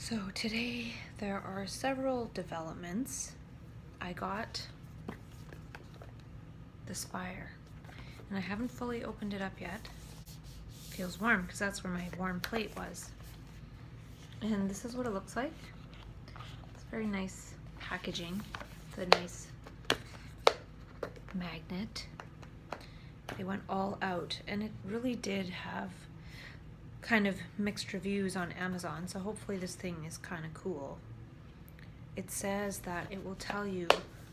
So today there are several developments. I got the Spire and I haven't fully opened it up yet. Feels warm because that's where my warm plate was. And this is what it looks like. It's very nice packaging. It's a nice magnet. They went all out and it really did have kind of mixed reviews on Amazon, so hopefully this thing is kind of cool. It says that it will tell you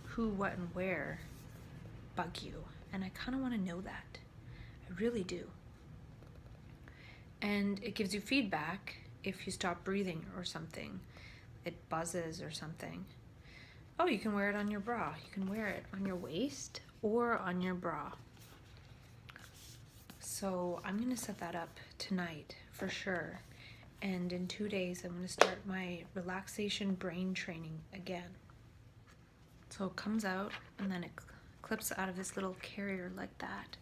who, what, and where bug you, and I kind of want to know that. I really do. And it gives you feedback if you stop breathing or something. It buzzes or something. Oh, you can wear it on your bra. You can wear it on your waist or on your bra. So I'm going to set that up tonight for sure. And in 2 days, I'm going to start my relaxation brain training again. So it comes out and then it clips out of this little carrier like that.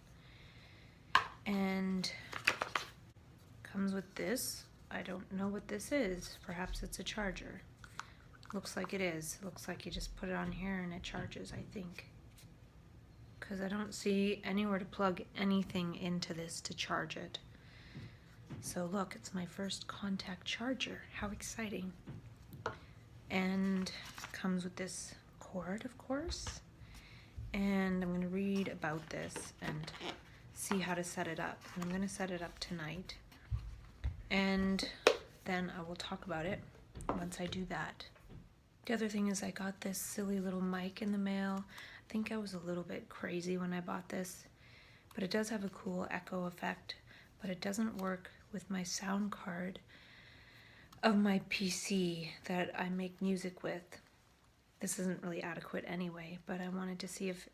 And comes with this. I don't know what this is. Perhaps it's a charger. Looks like it is. Looks like you just put it on here and it charges, I think. Because I don't see anywhere to plug anything into this to charge it. So look, it's my first contact charger. How exciting. And comes with this cord, of course. And I'm going to read about this and see how to set it up. And I'm going to set it up tonight. And then I will talk about it once I do that. The other thing is I got this silly little mic in the mail. I think I was a little bit crazy when I bought this, but it does have a cool echo effect, but it doesn't work with my sound card of my PC that I make music with. This isn't really adequate anyway, but I wanted to see if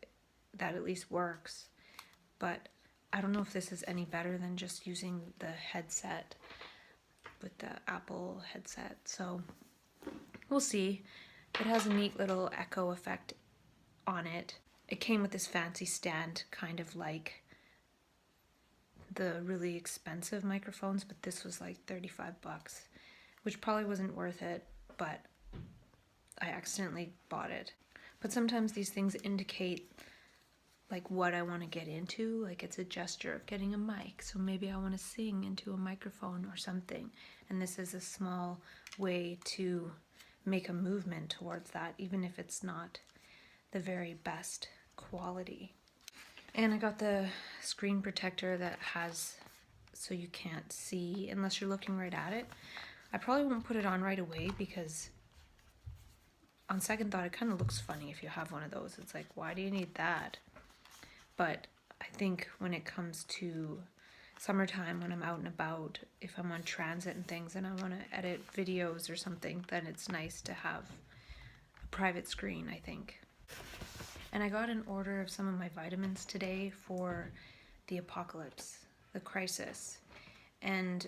that at least works. But I don't know if this is any better than just using the headset with the Apple headset, so we'll see. It has a neat little echo effect on it. It came with this fancy stand, kind of like the really expensive microphones, but this was like 35 bucks, which probably wasn't worth it, but I accidentally bought it. But sometimes these things indicate like what I want to get into, like it's a gesture of getting a mic, so maybe I want to sing into a microphone or something, and this is a small way to make a movement towards that, even if it's not the very best quality. And I got the screen protector that has, so you can't see unless you're looking right at it. I probably won't put it on right away because on second thought it kind of looks funny if you have one of those. It's like, why do you need that? But I think when it comes to summertime, when I'm out and about, if I'm on transit and things and I want to edit videos or something, then it's nice to have a private screen, I think. And I got an order of some of my vitamins today for the apocalypse, the crisis. And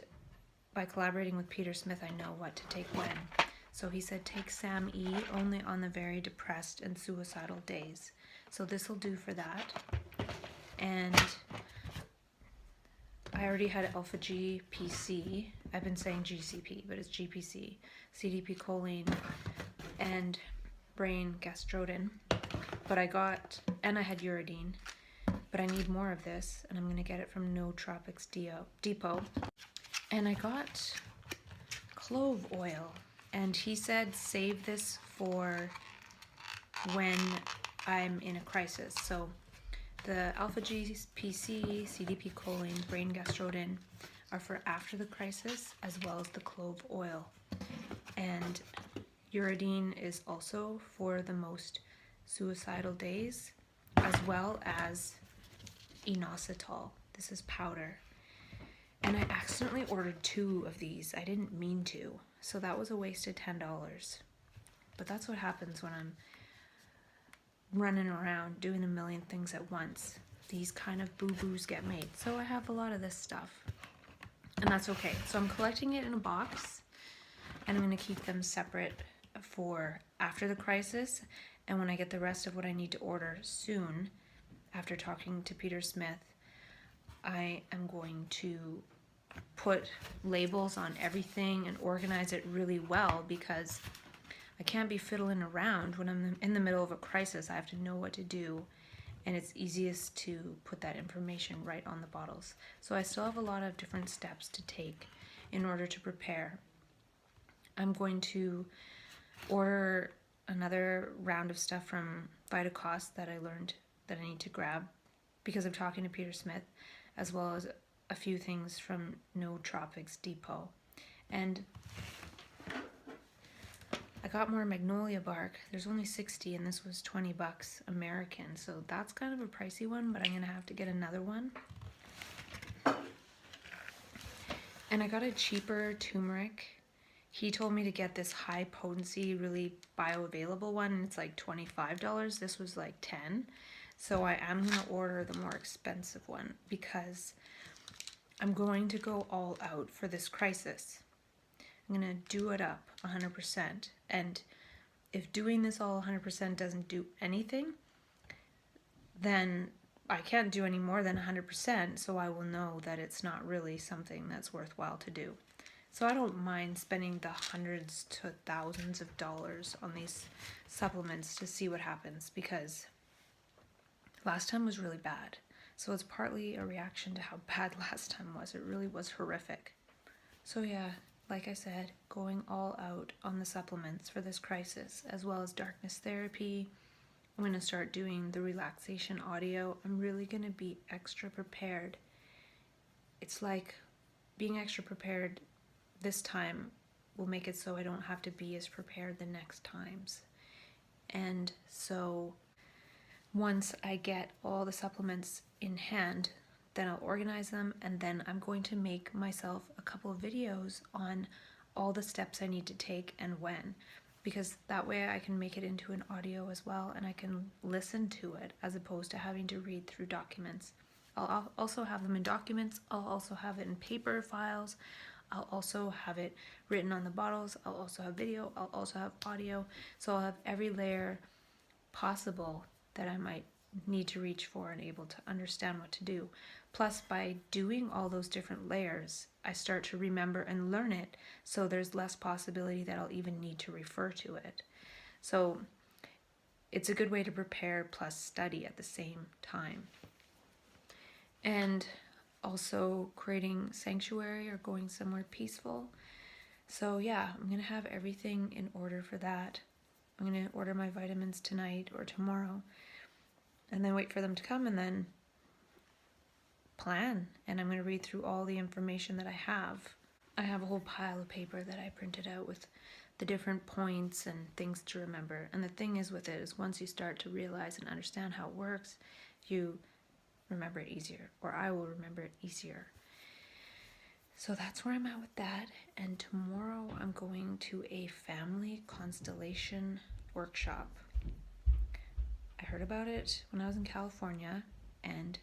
by collaborating with Peter Smith, I know what to take when. So he said take Sam E only on the very depressed and suicidal days. So this will do for that. And I already had Alpha G PC. I've been saying GCP, but it's GPC, CDP choline, and brain gastrodin. But I had uridine, but I need more of this, and I'm going to get it from No Tropics Depot. And I got clove oil, and he said save this for when I'm in a crisis. So the Alpha G PC, CDP choline, brain gastrodin are for after the crisis, as well as the clove oil. And uridine is also for the most suicidal days, as well as inositol. This is powder. And I accidentally ordered 2 of these. I didn't mean to, so that was a waste of $10. But that's what happens when I'm running around doing a million things at once. These kind of boo-boos get made. So I have a lot of this stuff, and that's okay. So I'm collecting it in a box, and I'm going to keep them separate for after the crisis. And when I get the rest of what I need to order soon, after talking to Peter Smith, I am going to put labels on everything and organize it really well, because I can't be fiddling around when I'm in the middle of a crisis. I have to know what to do, and it's easiest to put that information right on the bottles. So I still have a lot of different steps to take in order to prepare. I'm going to order another round of stuff from Vitacost that I learned that I need to grab because I'm talking to Peter Smith, as well as a few things from No Tropics Depot. And I got more magnolia bark. There's only 60 and this was 20 bucks American, so that's kind of a pricey one, but I'm gonna have to get another one. And I got a cheaper turmeric. He told me to get this high potency, really bioavailable one, and it's like $25. This was like 10. So I am gonna order the more expensive one because I'm going to go all out for this crisis. I'm gonna do it up 100%. And if doing this all 100% doesn't do anything, then I can't do any more than 100%, so I will know that it's not really something that's worthwhile to do. So I don't mind spending the hundreds to thousands of dollars on these supplements to see what happens, because last time was really bad. So it's partly a reaction to how bad last time was. It really was horrific. So yeah, like I said, going all out on the supplements for this crisis, as well as darkness therapy. I'm going to start doing the relaxation audio. I'm really going to be extra prepared. It's like being extra prepared this time will make it so I don't have to be as prepared the next times. And so once I get all the supplements in hand, then I'll organize them, and then I'm going to make myself a couple of videos on all the steps I need to take and when, because that way I can make it into an audio as well, and I can listen to it as opposed to having to read through documents. I'll also have them in documents. I'll also have it in paper files. I'll also have it written on the bottles. I'll also have video. I'll also have audio. So I'll have every layer possible that I might need to reach for and able to understand what to do. Plus, by doing all those different layers, I start to remember and learn it, so there's less possibility that I'll even need to refer to it. So it's a good way to prepare plus study at the same time. And also creating sanctuary or going somewhere peaceful. So yeah, I'm gonna have everything in order for that. I'm gonna order my vitamins tonight or tomorrow, and then wait for them to come, and then plan. And I'm going to read through all the information that I have. I have a whole pile of paper that I printed out with the different points and things to remember. And the thing is with it is, once you start to realize and understand how it works, you remember it easier, or I will remember it easier. So that's where I'm at with that. And tomorrow I'm going to a family constellation workshop. I heard about it when I was in California, and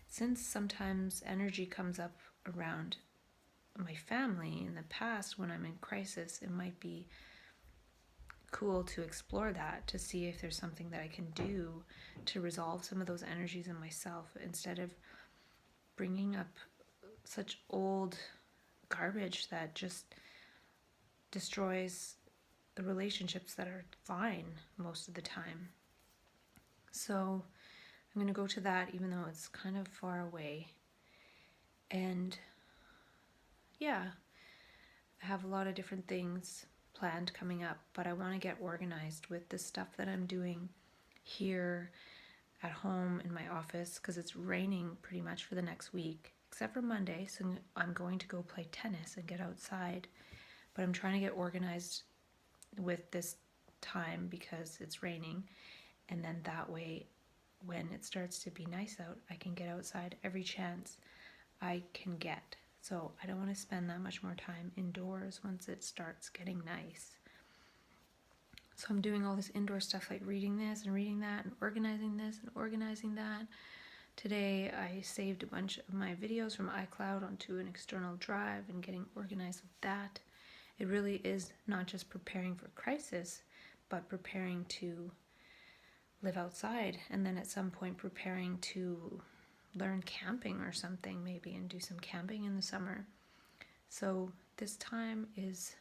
since sometimes energy comes up around my family in the past when I'm in crisis, it might be cool to explore that, to see if there's something that I can do to resolve some of those energies in myself, instead of bringing up such old garbage that just destroys the relationships that are fine most of the time. So I'm going to go to that, even though it's kind of far away. And yeah, I have a lot of different things planned coming up, but I want to get organized with the stuff that I'm doing here at home in my office, because it's raining pretty much for the next week, except for Monday. So I'm going to go play tennis and get outside, but I'm trying to get organized with this time because it's raining, and then that way when it starts to be nice out, I can get outside every chance I can get. So I don't want to spend that much more time indoors once it starts getting nice. So I'm doing all this indoor stuff, like reading this and reading that and organizing this and organizing that. Today I saved a bunch of my videos from iCloud onto an external drive and getting organized with that. It really is not just preparing for crisis, but preparing to live outside, and then at some point preparing to learn camping or something maybe, and do some camping in the summer. So this time is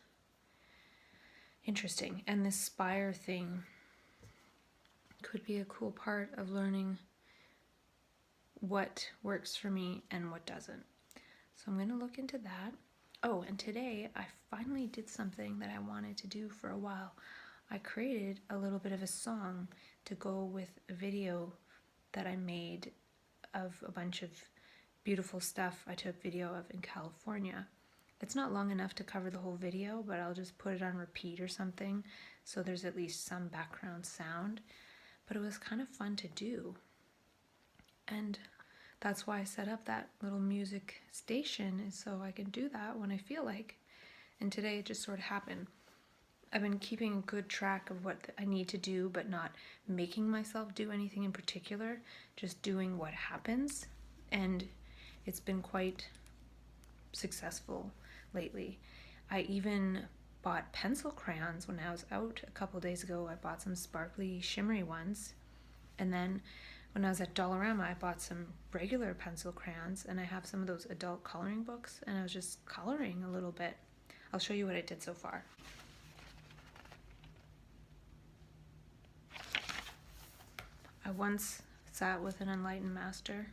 interesting, and this spire thing could be a cool part of learning what works for me and what doesn't. So I'm going to look into that. Oh, and today I finally did something that I wanted to do for a while. I created a little bit of a song to go with a video that I made of a bunch of beautiful stuff I took video of in California. It's not long enough to cover the whole video, but I'll just put it on repeat or something so there's at least some background sound. But it was kind of fun to do. And that's why I set up that little music station, is so I can do that when I feel like. And today it just sort of happened. I've been keeping good track of what I need to do, but not making myself do anything in particular, just doing what happens. And it's been quite successful lately. I even bought pencil crayons when I was out a couple days ago. I bought some sparkly, shimmery ones. And then when I was at Dollarama, I bought some regular pencil crayons, and I have some of those adult coloring books, and I was just coloring a little bit. I'll show you what I did so far. I once sat with an enlightened master,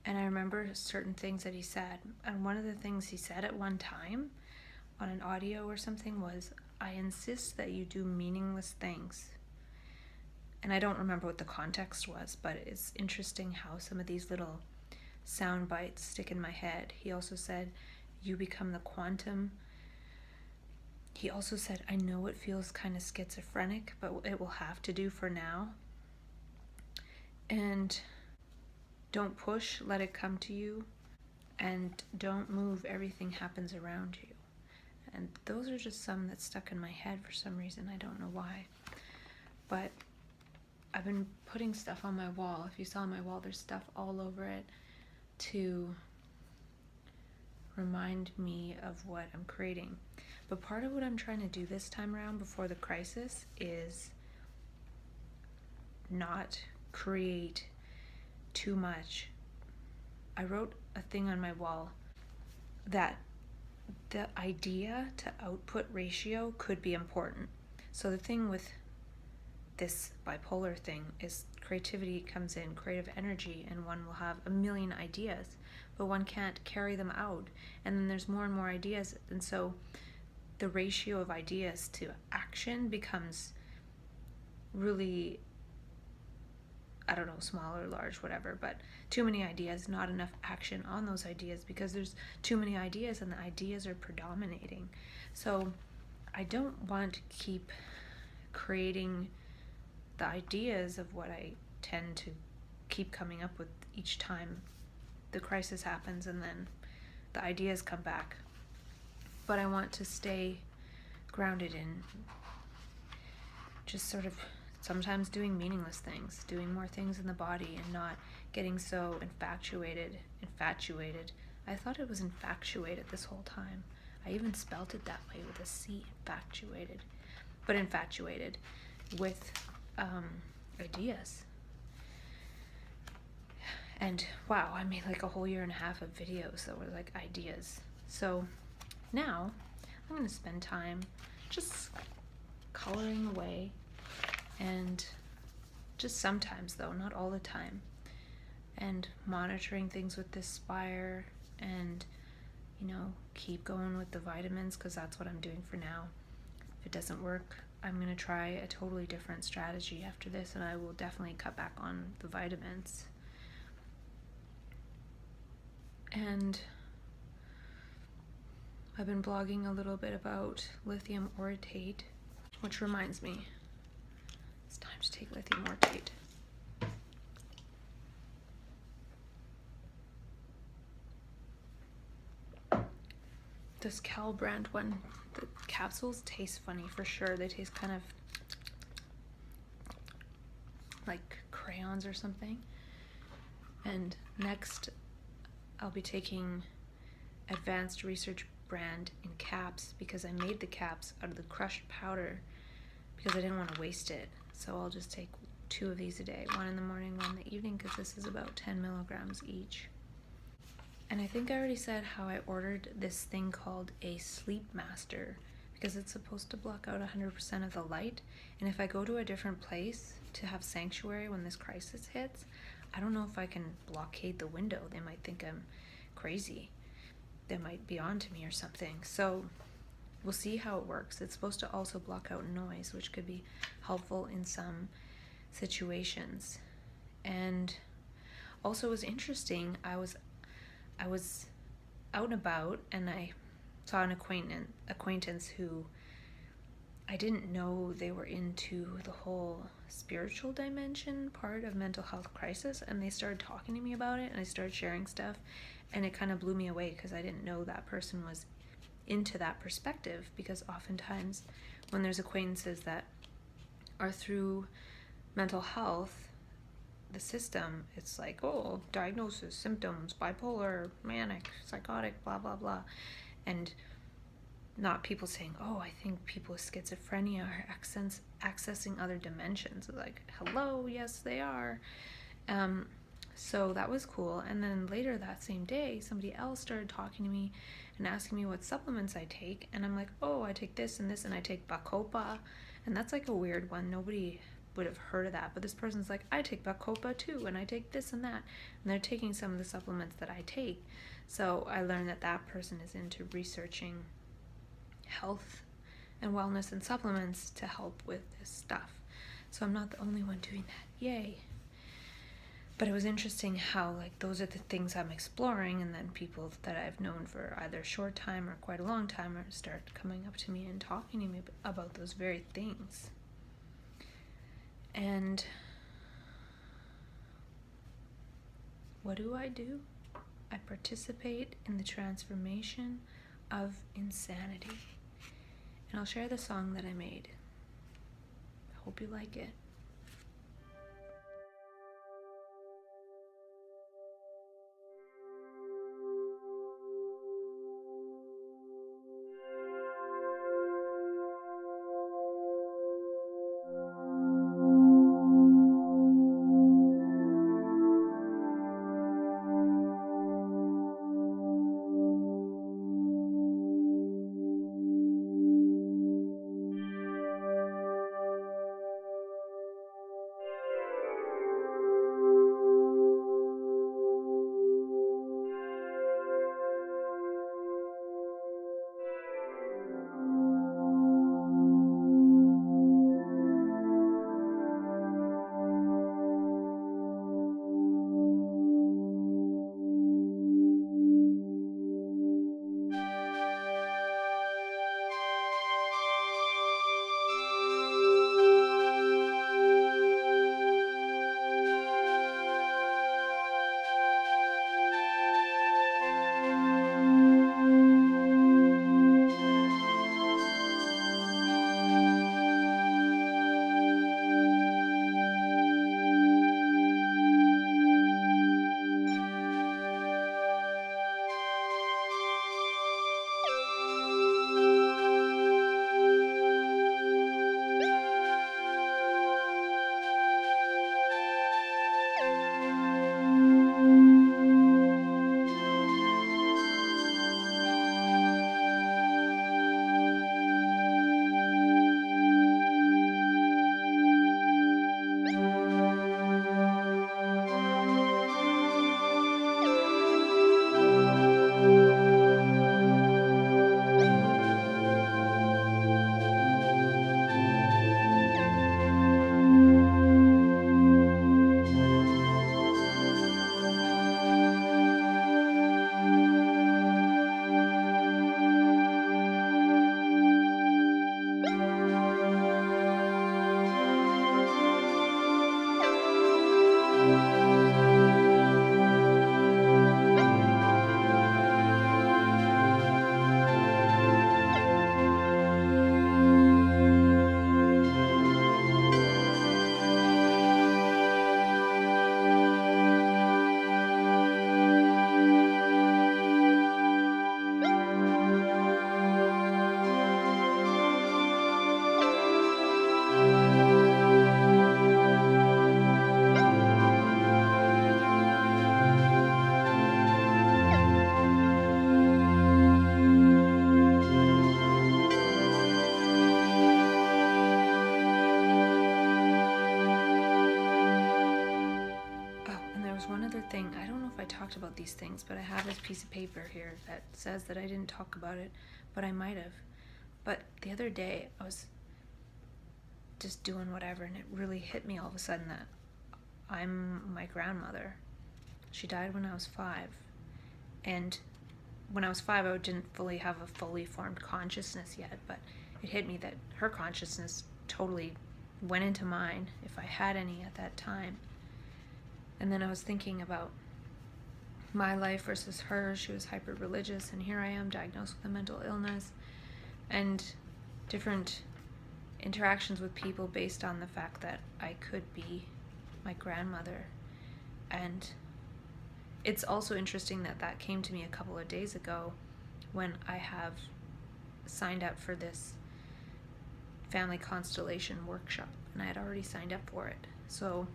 and I remember certain things that he said. And one of the things he said at one time on an audio or something was, "I insist that you do meaningless things." And I don't remember what the context was, but it's interesting how some of these little sound bites stick in my head. He also said, "You become the quantum." He also said, "I know it feels kind of schizophrenic, but it will have to do for now. And don't push, let it come to you. And don't move, everything happens around you." And those are just some that stuck in my head for some reason. I don't know why. But I've been putting stuff on my wall. If you saw my wall, there's stuff all over it to remind me of what I'm creating. But part of what I'm trying to do this time around before the crisis is not create too much. I wrote a thing on my wall that the idea to output ratio could be important. So the thing with this bipolar thing is creativity comes in, creative energy, and one will have a million ideas, but one can't carry them out. And then there's more and more ideas, and so the ratio of ideas to action becomes really, I don't know, small or large, whatever, but too many ideas, not enough action on those ideas, because there's too many ideas and the ideas are predominating. So I don't want to keep creating the ideas of what I tend to keep coming up with each time the crisis happens, and then the ideas come back. But I want to stay grounded in just sort of sometimes doing meaningless things, doing more things in the body, and not getting so infatuated. I thought it was infatuated this whole time. I even spelt it that way with a C, infatuated. But infatuated with ideas. And wow, I made like a whole year and a half of videos that were like ideas. So now I'm going to spend time just coloring away, and just sometimes though, not all the time, and monitoring things with this spire, and keep going with the vitamins, because that's what I'm doing for now. If it doesn't work, I'm going to try a totally different strategy after this, and I will definitely cut back on the vitamins. And I've been blogging a little bit about lithium orotate, which reminds me, it's time to take lithium orotate. This Cal brand one, the capsules taste funny for sure. They taste kind of like crayons or something. And next I'll be taking Advanced Research brand in caps, because I made the caps out of the crushed powder because I didn't want to waste it. So I'll just take 2 of these a day, one in the morning, one in the evening, because this is about 10 milligrams each. And I think I already said how I ordered this thing called a sleep master because it's supposed to block out 100% of the light. And if I go to a different place to have sanctuary when this crisis hits, I don't know if I can blockade the window. They might think I'm crazy. They might be on to me or something. So we'll see how it works. It's supposed to also block out noise, which could be helpful in some situations. And also it was interesting. I was out and about, and I saw an acquaintance who I didn't know they were into the whole spiritual dimension part of mental health crisis, and they started talking to me about it, and I started sharing stuff, and it kind of blew me away because I didn't know that person was into that perspective, because oftentimes when there's acquaintances that are through mental health, the system, it's like, oh, diagnosis, symptoms, bipolar, manic, psychotic, blah, blah, blah. And not people saying, oh, I think people with schizophrenia are accessing other dimensions. Like, hello, yes, they are. So that was cool. And then later that same day, somebody else started talking to me and asking me what supplements I take. And I'm like, oh, I take this and this, and I take Bacopa. And that's like a weird one. Nobody would have heard of that. But this person's like, I take Bacopa too, and I take this and that. And they're taking some of the supplements that I take. So I learned that that person is into researching health and wellness and supplements to help with this stuff. So I'm not the only one doing that. Yay. But it was interesting how, like, those are the things I'm exploring, and then people that I've known for either a short time or quite a long time start coming up to me and talking to me about those very things. And what do? I participate in the transformation of insanity. And I'll share the song that I made. I hope you like it. was one other thing. I don't know if I talked about these things, but I have this piece of paper here that says that I didn't talk about it, but I might have. But the other day, I was just doing whatever, and it really hit me all of a sudden that I'm my grandmother. She died when I was 5. And when I was 5, I didn't fully have a fully formed consciousness yet, but it hit me that her consciousness totally went into mine, if I had any at that time. And then I was thinking about my life versus hers. She was hyper-religious, and here I am diagnosed with a mental illness, and different interactions with people based on the fact that I could be my grandmother. And it's also interesting that that came to me a couple of days ago when I have signed up for this family constellation workshop, and I had already signed up for it. So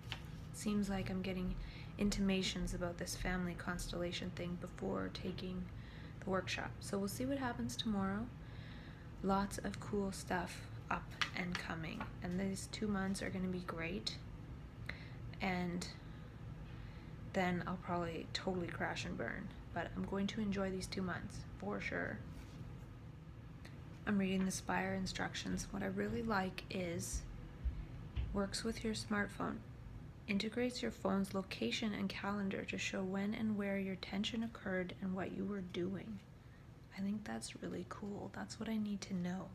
it seems like I'm getting intimations about this family constellation thing before taking the workshop. So we'll see what happens tomorrow. Lots of cool stuff up and coming, and these 2 months are going to be great, and then I'll probably totally crash and burn, but I'm going to enjoy these 2 months for sure. I'm reading the Spire instructions. What I really like is works with your smartphone, integrates your phone's location and calendar to show when and where your tension occurred and what you were doing. I think that's really cool. That's what I need to know.